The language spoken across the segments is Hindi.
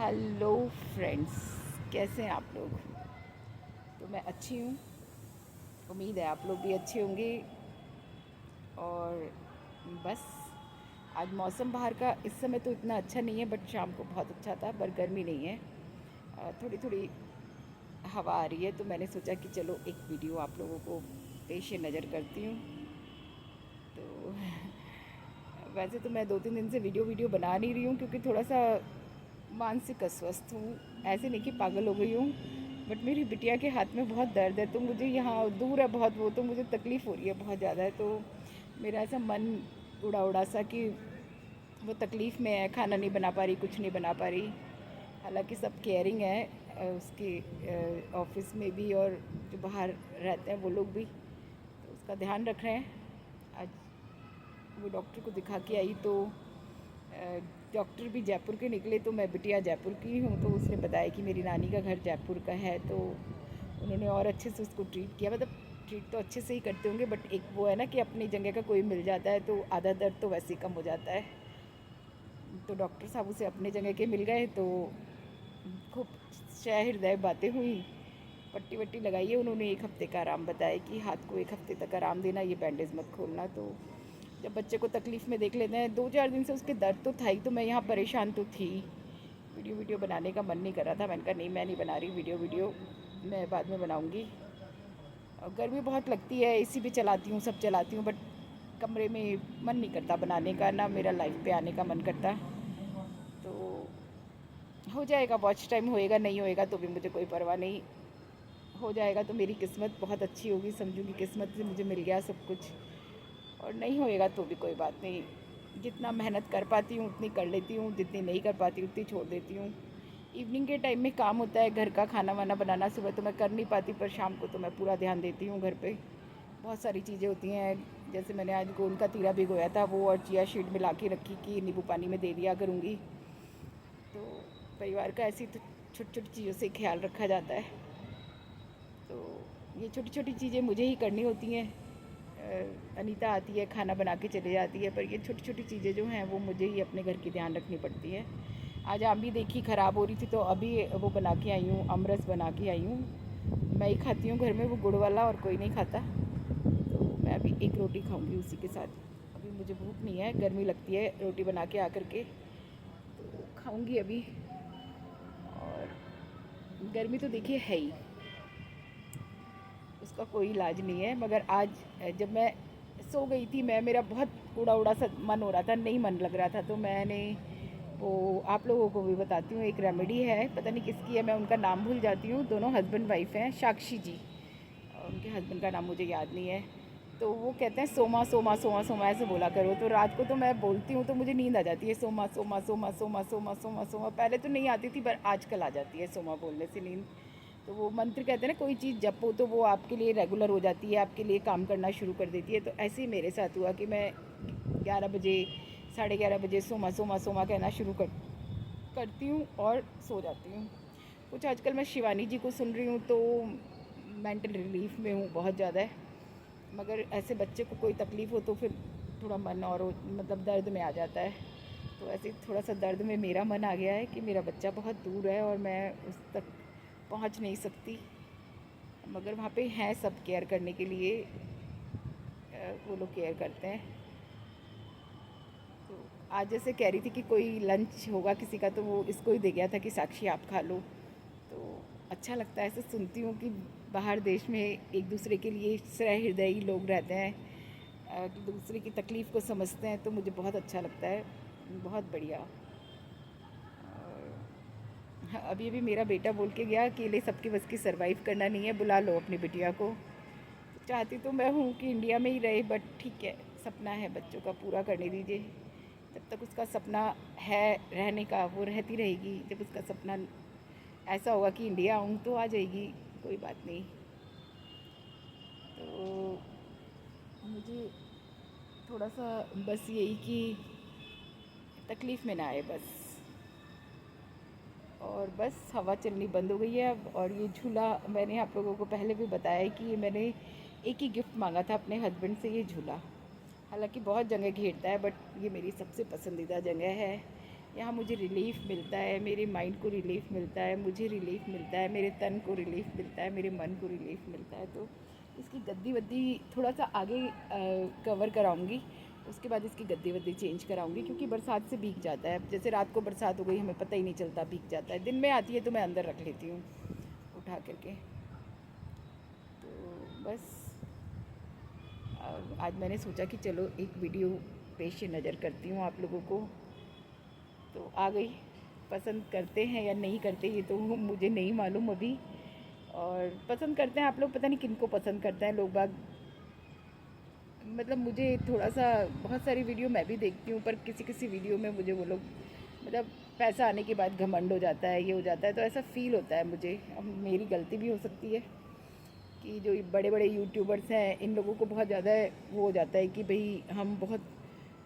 हेलो फ्रेंड्स, कैसे हैं आप लोग। तो मैं अच्छी हूँ। उम्मीद है आप लोग भी अच्छे होंगे। और बस आज मौसम बाहर का इस समय तो इतना अच्छा नहीं है, बट शाम को बहुत अच्छा था। पर गर्मी नहीं है, थोड़ी थोड़ी हवा आ रही है। तो मैंने सोचा कि चलो एक वीडियो आप लोगों को पेश नज़र करती हूँ। तो वैसे तो मैं 2-3 दिन से वीडियो बना नहीं रही हूँ, क्योंकि थोड़ा सा मानसिक अस्वस्थ हूँ। ऐसे नहीं कि पागल हो गई हूँ, बट मेरी बिटिया के हाथ में बहुत दर्द है। तो मुझे यहाँ दूर है बहुत वो, तो मुझे तकलीफ़ हो रही है बहुत ज़्यादा है। तो मेरा ऐसा मन उड़ा उड़ा सा कि वो तकलीफ़ में है, खाना नहीं बना पा रही, कुछ नहीं बना पा रही। हालांकि सब केयरिंग है, उसके ऑफिस में भी, और जो बाहर रहते हैं वो लोग भी, तो उसका ध्यान रख रहे हैं। आज वो डॉक्टर को दिखा के आई, तो डॉक्टर भी जयपुर के निकले। तो मैं बिटिया जयपुर की हूँ, तो उसने बताया कि मेरी नानी का घर जयपुर का है। तो उन्होंने और अच्छे से उसको ट्रीट किया। मतलब ट्रीट तो अच्छे से ही करते होंगे, बट एक वो है ना कि अपनी जगह का कोई मिल जाता है तो आधा दर्द तो वैसे ही कम हो जाता है। तो डॉक्टर साहब उसे अपने जगह के मिल गए। तो खूब शय हृदय बातें हुई, पट्टी वट्टी लगाई है उन्होंने। 1 हफ्ते का आराम बताया कि हाथ को 1 हफ्ते तक आराम देना, ये बैंडेज मत खोलना। तो जब बच्चे को तकलीफ़ में देख लेते हैं, 2-4 दिन से उसके दर्द तो था ही। तो मैं यहाँ परेशान तो थी, वीडियो बनाने का मन नहीं कर रहा था। मैंने कहा नहीं, मैं नहीं बना रही वीडियो, मैं बाद में बनाऊँगी। और गर्मी बहुत लगती है, एसी भी चलाती हूँ, सब चलाती हूँ, बट कमरे में मन नहीं करता बनाने का, ना मेरा लाइफ पे आने का मन करता। तो हो जाएगा, वॉच टाइम होएगा, नहीं होएगा तो भी मुझे कोई परवाह नहीं। हो जाएगा तो मेरी किस्मत बहुत अच्छी होगी, समझूंगी किस्मत से मुझे मिल गया सब कुछ। और नहीं होएगा तो भी कोई बात नहीं। जितना मेहनत कर पाती हूँ उतनी कर लेती हूँ, जितनी नहीं कर पाती उतनी छोड़ देती हूँ। इवनिंग के टाइम में काम होता है, घर का खाना वाना बनाना। सुबह तो मैं कर नहीं पाती, पर शाम को तो मैं पूरा ध्यान देती हूँ घर पे। बहुत सारी चीज़ें होती हैं, जैसे मैंने आज गोंद का तीरा भिगोया था, वो और चिया शीड मिला के रखी कि नींबू पानी में दे दिया करूँगी। तो परिवार का ऐसी तो छोटी छोटी चीज़ों से ख्याल रखा जाता है। तो ये छोटी छोटी चीज़ें मुझे ही करनी होती हैं। अनीता आती है, खाना बना के चले जाती है, पर ये छोटी छोटी चीज़ें जो हैं वो मुझे ही अपने घर की ध्यान रखनी पड़ती है। आज आम भी देखी ख़राब हो रही थी, तो अभी वो बना के आई हूँ, अमरस बना के आई हूँ। मैं ही खाती हूँ घर में, वो गुड़ वाला, और कोई नहीं खाता। तो मैं अभी एक रोटी खाऊंगी उसी के साथ। अभी मुझे भूख नहीं है, गर्मी लगती है, रोटी बना के आकर के तो खाऊंगी अभी। और गर्मी तो देखिए है ही, उसका कोई इलाज नहीं है। मगर आज जब मैं सो गई थी, मेरा बहुत उड़ा उड़ा सा मन हो रहा था, नहीं मन लग रहा था। तो मैंने वो आप लोगों को भी बताती हूँ, एक रेमेडी है, पता नहीं किसकी है, मैं उनका नाम भूल जाती हूँ। दोनों हस्बैंड वाइफ हैं, साक्षी जी, और उनके हस्बैंड का नाम मुझे याद नहीं है। तो वो कहते हैं सोमा सोमा सोमा सोमा ऐसे बोला करो। तो रात को तो मैं बोलती हूँ तो मुझे नींद आ जाती है, सोमा सोमा सोमा सोमा सोमा सोमा सोमा। पहले तो नहीं आती थी, पर आजकल आ जाती है सोमा बोलने से नींद। तो वो मंत्र कहते हैं ना, कोई चीज़ जपो तो वो आपके लिए रेगुलर हो जाती है, आपके लिए काम करना शुरू कर देती है। तो ऐसे ही मेरे साथ हुआ कि मैं 11 बजे, 11:30 बजे सोमा सोमा सोमा कहना शुरू करती हूँ और सो जाती हूँ। कुछ आजकल मैं शिवानी जी को सुन रही हूँ, तो मेंटल रिलीफ में हूँ बहुत ज़्यादा है। मगर ऐसे बच्चे को कोई तकलीफ़ हो तो फिर थोड़ा मन और मतलब दर्द में आ जाता है। तो ऐसे ही थोड़ा सा दर्द में मेरा मन आ गया है कि मेरा बच्चा बहुत दूर है और मैं उस तक पहुंच नहीं सकती। मगर वहाँ पे हैं सब केयर करने के लिए, वो लोग केयर करते हैं। तो आज जैसे कह रही थी कि कोई लंच होगा किसी का, तो वो इसको ही दे गया था कि साक्षी आप खा लो। तो अच्छा लगता है, ऐसे सुनती हूँ कि बाहर देश में एक दूसरे के लिए सहृदयी लोग रहते हैं, दूसरे की तकलीफ़ को समझते हैं। तो मुझे बहुत अच्छा लगता है, बहुत बढ़िया। हाँ, अभी अभी मेरा बेटा बोल के गया, अकेले सबके बस की सरवाइव करना नहीं है, बुला लो अपनी बिटिया को। तो चाहती तो मैं हूँ कि इंडिया में ही रहे, बट ठीक है, सपना है बच्चों का, पूरा करने दीजिए। जब तक उसका सपना है रहने का, वो रहती रहेगी। जब उसका सपना ऐसा होगा कि इंडिया आऊँ, तो आ जाएगी, कोई बात नहीं। तो मुझे थोड़ा सा बस यही कि तकलीफ़ में ना आए बस। और बस हवा चलनी बंद हो गई है अब। और ये झूला मैंने आप लोगों को पहले भी बताया कि ये मैंने एक ही गिफ्ट मांगा था अपने हस्बैंड से, ये झूला। हालांकि बहुत जगह घेरता है, बट ये मेरी सबसे पसंदीदा जगह है। यहाँ मुझे रिलीफ़ मिलता है, मेरे माइंड को रिलीफ़ मिलता है, मुझे रिलीफ़ मिलता है, मेरे तन को रिलीफ़ मिलता है, मेरे मन को रिलीफ़ मिलता है। तो इसकी गद्दी वद्दी थोड़ा सा आगे कवर कराऊँगी, उसके बाद इसकी गद्दी वद्दी चेंज कराऊँगी, क्योंकि बरसात से भीग जाता है। जैसे रात को बरसात हो गई, हमें पता ही नहीं चलता, भीग जाता है। दिन में आती है तो मैं अंदर रख लेती हूँ उठा करके। तो बस आज मैंने सोचा कि चलो एक वीडियो पेश नज़र करती हूँ आप लोगों को। तो आ गई, पसंद करते हैं या नहीं करते ये तो मुझे नहीं मालूम अभी। और पसंद करते हैं आप लोग, पता नहीं किन को पसंद करते हैं लोग बाग। मतलब मुझे थोड़ा सा, बहुत सारी वीडियो मैं भी देखती हूँ, पर किसी किसी वीडियो में मुझे वो लोग मतलब पैसा आने के बाद घमंड हो जाता है, ये हो जाता है, तो ऐसा फ़ील होता है मुझे। अब मेरी गलती भी हो सकती है कि जो बड़े बड़े यूट्यूबर्स हैं इन लोगों को बहुत ज़्यादा वो हो जाता है कि भाई हम बहुत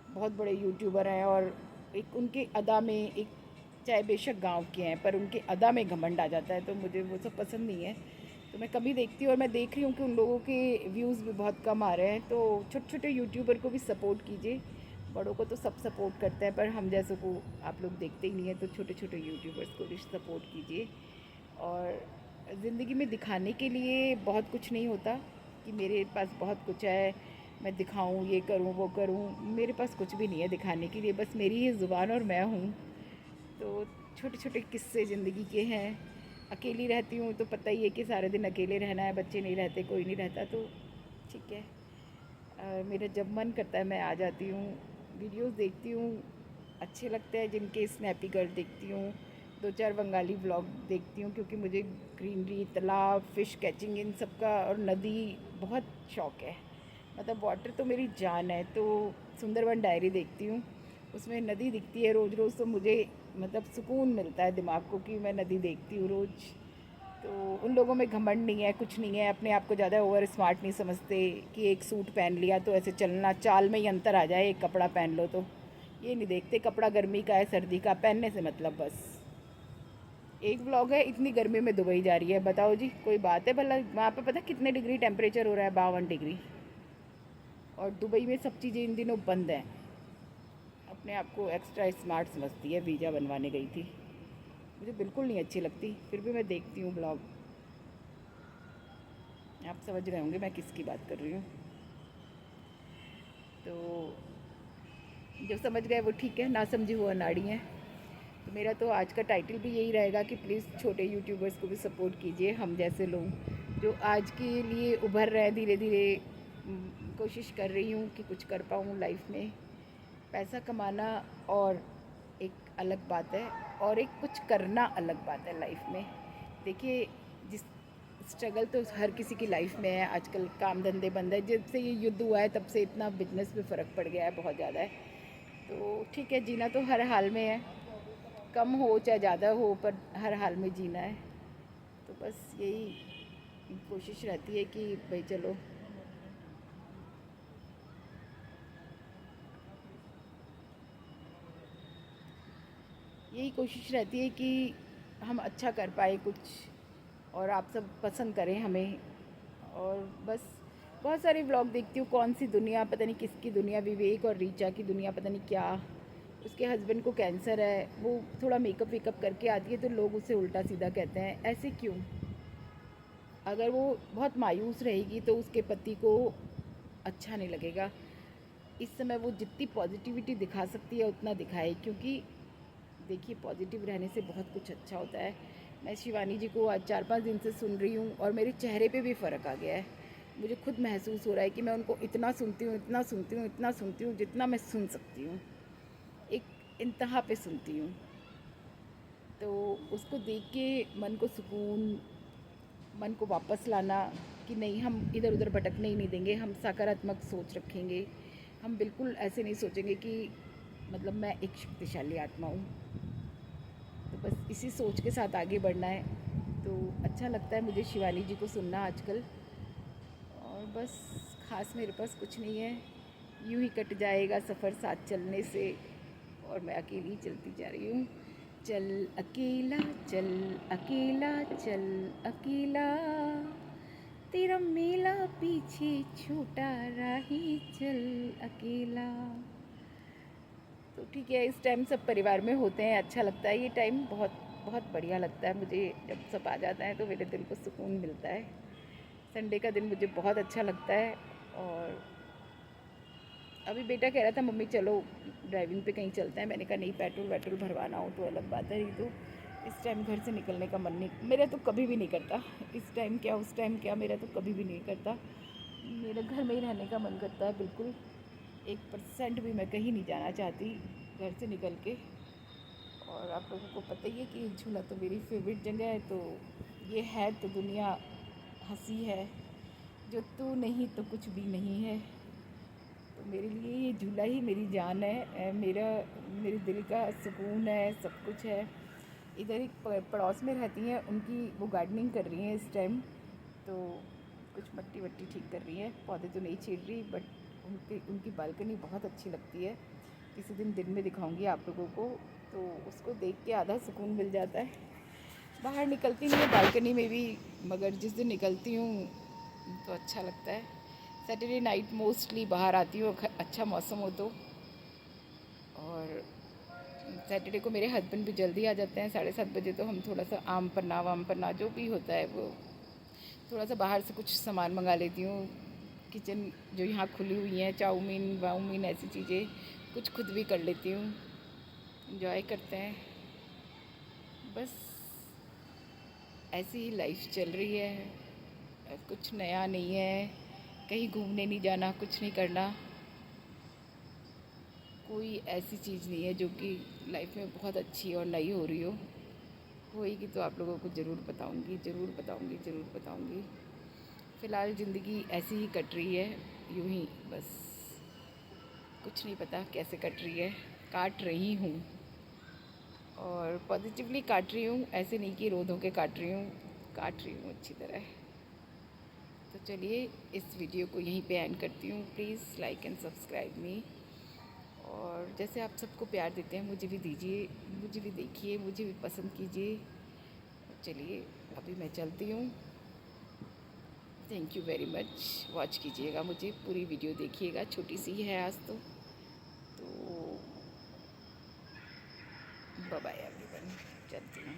बहुत बड़े यूट्यूबर हैं, और एक उनके अदा में, एक चाहे बेशक गांव के हैं पर उनके अदा में घमंड आ जाता है। तो मुझे वो सब पसंद नहीं है। तो मैं कभी देखती हूँ, और मैं देख रही हूँ कि उन लोगों के व्यूज़ भी बहुत कम आ रहे हैं। तो छोटे छोटे यूट्यूबर को भी सपोर्ट कीजिए। बड़ों को तो सब सपोर्ट करते हैं, पर हम जैसों को आप लोग देखते ही नहीं हैं। तो छोटे छोटे यूट्यूबर्स को भी सपोर्ट कीजिए। और ज़िंदगी में दिखाने के लिए बहुत कुछ नहीं होता कि मेरे पास बहुत कुछ है, मैं दिखाऊं, ये करूं, वो करूं। मेरे पास कुछ भी नहीं है दिखाने के लिए, बस मेरी ही ज़ुबान और मैं हूं। तो छोटे छोटे किस्से ज़िंदगी के हैं। अकेली रहती हूँ तो पता ही है कि सारे दिन अकेले रहना है, बच्चे नहीं रहते, कोई नहीं रहता, तो ठीक है। मेरा जब मन करता है मैं आ जाती हूँ, वीडियोस देखती हूँ, अच्छे लगते हैं जिनके स्नैपी गर्ल देखती हूँ, दो चार बंगाली व्लॉग देखती हूँ, क्योंकि मुझे ग्रीनरी, तालाब, फ़िश कैचिंग, इन सब का और नदी बहुत शौक़ है। मतलब वाटर तो मेरी जान है। तो सुंदरवन डायरी देखती हूँ, उसमें नदी दिखती है रोज़ रोज़, तो मुझे मतलब सुकून मिलता है दिमाग को कि मैं नदी देखती हूँ रोज़। तो उन लोगों में घमंड नहीं है, कुछ नहीं है, अपने आप को ज़्यादा ओवर स्मार्ट नहीं समझते कि एक सूट पहन लिया तो ऐसे चलना, चाल में ही अंतर आ जाए, एक कपड़ा पहन लो तो ये नहीं देखते कपड़ा गर्मी का है सर्दी का, पहनने से मतलब बस। एक व्लॉग है, इतनी गर्मी में दुबई जा रही है, बताओ जी कोई बात है भला? वहाँ पे पता कितने डिग्री टेम्परेचर हो रहा है? 52 डिग्री। और दुबई में सब चीज़ें इन दिनों बंद हैं। अपने आप को एक्स्ट्रा स्मार्ट समझती है, वीज़ा बनवाने गई थी। मुझे बिल्कुल नहीं अच्छी लगती, फिर भी मैं देखती हूँ ब्लॉग। आप समझ रहे होंगे मैं किसकी बात कर रही हूँ। तो जो समझ गए वो ठीक है, ना समझी हुआ नाड़ी है। तो मेरा तो आज का टाइटल भी यही रहेगा कि प्लीज़ छोटे यूट्यूबर्स को भी सपोर्ट कीजिए, हम जैसे लोग जो आज के लिए उभर रहे हैं धीरे धीरे। कोशिश कर रही हूँ कि कुछ कर पाऊँ लाइफ में। पैसा कमाना और एक अलग बात है, और एक कुछ करना अलग बात है लाइफ में। देखिए, जिस स्ट्रगल तो हर किसी की लाइफ में है। आजकल काम धंधे बंद है, जब से ये युद्ध हुआ है तब से इतना बिजनेस में फ़र्क पड़ गया है, बहुत ज़्यादा है। तो ठीक है, जीना तो हर हाल में है, कम हो चाहे ज़्यादा हो, पर हर हाल में जीना है। तो बस यही कोशिश रहती है कि भाई चलो, यही कोशिश रहती है कि हम अच्छा कर पाए कुछ, और आप सब पसंद करें हमें। और बस बहुत सारे व्लॉग देखती हूँ, कौन सी दुनिया, पता नहीं किसकी दुनिया, विवेक और रीचा की दुनिया, पता नहीं क्या। उसके हस्बैंड को कैंसर है, वो थोड़ा मेकअप वेकअप करके आती है तो लोग उसे उल्टा सीधा कहते हैं, ऐसे क्यों? अगर वो बहुत मायूस रहेगी तो उसके पति को अच्छा नहीं लगेगा। इस समय वो जितनी पॉजिटिविटी दिखा सकती है उतना दिखाए, क्योंकि देखिए पॉजिटिव रहने से बहुत कुछ अच्छा होता है। मैं शिवानी जी को आज 4-5 दिन से सुन रही हूँ, और मेरे चेहरे पे भी फ़र्क आ गया है। मुझे खुद महसूस हो रहा है कि मैं उनको इतना सुनती हूँ, इतना सुनती हूँ, इतना सुनती हूँ, जितना मैं सुन सकती हूँ, एक इंतहा पे सुनती हूँ। तो उसको देख के मन को सुकून, मन को वापस लाना कि नहीं, हम इधर उधर भटकने ही नहीं देंगे, हम सकारात्मक सोच रखेंगे। हम बिल्कुल ऐसे नहीं सोचेंगे कि मतलब मैं एक शक्तिशाली आत्मा हूँ। तो बस इसी सोच के साथ आगे बढ़ना है। तो अच्छा लगता है मुझे शिवानी जी को सुनना आजकल। और बस ख़ास मेरे पास कुछ नहीं है, यूँ ही कट जाएगा सफ़र साथ चलने से, और मैं अकेली चलती जा रही हूँ। चल अकेला, चल अकेला, चल अकेला, तेरा मेला पीछे छूटा राही, चल अकेला। तो ठीक है, इस टाइम सब परिवार में होते हैं, अच्छा लगता है ये टाइम, बहुत बहुत बढ़िया लगता है मुझे। जब सब आ जाता है तो मेरे दिल को सुकून मिलता है। संडे का दिन मुझे बहुत अच्छा लगता है। और अभी बेटा कह रहा था मम्मी चलो ड्राइविंग पे कहीं चलते हैं। मैंने कहा नहीं, पेट्रोल वेट्रोल भरवाना हो तो अलग बात है, नहीं तो इस टाइम घर से निकलने का मन नहीं, मेरा तो कभी भी नहीं करता। इस टाइम क्या उस टाइम क्या, मेरा तो कभी भी नहीं करता। मेरे घर में ही रहने का मन करता है बिल्कुल। 1% भी मैं कहीं नहीं जाना चाहती घर से निकल के। और आप लोगों को पता ही है कि झूला तो मेरी फेवरेट जगह है। तो ये है तो दुनिया हंसी है, जो तू नहीं तो कुछ भी नहीं है। तो मेरे लिए ये झूला ही मेरी जान है, मेरे दिल का सुकून है, सब कुछ है। इधर एक पड़ोस में रहती हैं, उनकी वो गार्डनिंग कर रही हैं इस टाइम। तो कुछ मट्टी वट्टी ठीक कर रही हैं, पौधे तो नहीं छीड़ रही, बट उनकी बालकनी बहुत अच्छी लगती है। किसी दिन में दिखाऊंगी आप लोगों को। तो उसको देख के आधा सुकून मिल जाता है। बाहर निकलती नहीं है बालकनी में भी, मगर जिस दिन निकलती हूँ तो अच्छा लगता है। सैटरडे नाइट मोस्टली बाहर आती हूँ, अच्छा मौसम हो तो। और सैटरडे को मेरे हस्बैंड भी जल्दी आ जाते हैं, 7:30 बजे। तो हम थोड़ा सा आम पन्ना वाम पन्ना जो भी होता है वो थोड़ा सा बाहर से कुछ सामान मंगा लेती हूँ। किचन जो यहाँ खुली हुई हैं, चाउमीन वाउमीन ऐसी चीज़ें कुछ खुद भी कर लेती हूँ। इंजॉय करते हैं, बस ऐसी ही लाइफ चल रही है। कुछ नया नहीं है, कहीं घूमने नहीं जाना, कुछ नहीं करना। कोई ऐसी चीज़ नहीं है जो कि लाइफ में बहुत अच्छी और नई हो रही हो। होएगी तो आप लोगों को ज़रूर बताऊंगी, ज़रूर बताऊंगी, ज़रूर बताऊंगी। फ़िलहाल ज़िंदगी ऐसी ही कट रही है, यूं ही बस। कुछ नहीं पता कैसे कट रही है, काट रही हूँ। और पॉजिटिवली काट रही हूँ, ऐसे नहीं कि रो धो के काट रही हूँ, काट रही हूँ अच्छी तरह। तो चलिए इस वीडियो को यहीं पे एंड करती हूँ। प्लीज़ लाइक एंड सब्सक्राइब मी। और जैसे आप सबको प्यार देते हैं मुझे भी दीजिए, मुझे भी देखिए, मुझे भी पसंद कीजिए। चलिए अभी मैं चलती हूँ। Thank you very much. Watch कीजिएगा, मुझे पूरी वीडियो देखिएगा, छोटी सी ही है आज तो बाय बाय एवरीवन, चलती हूँ।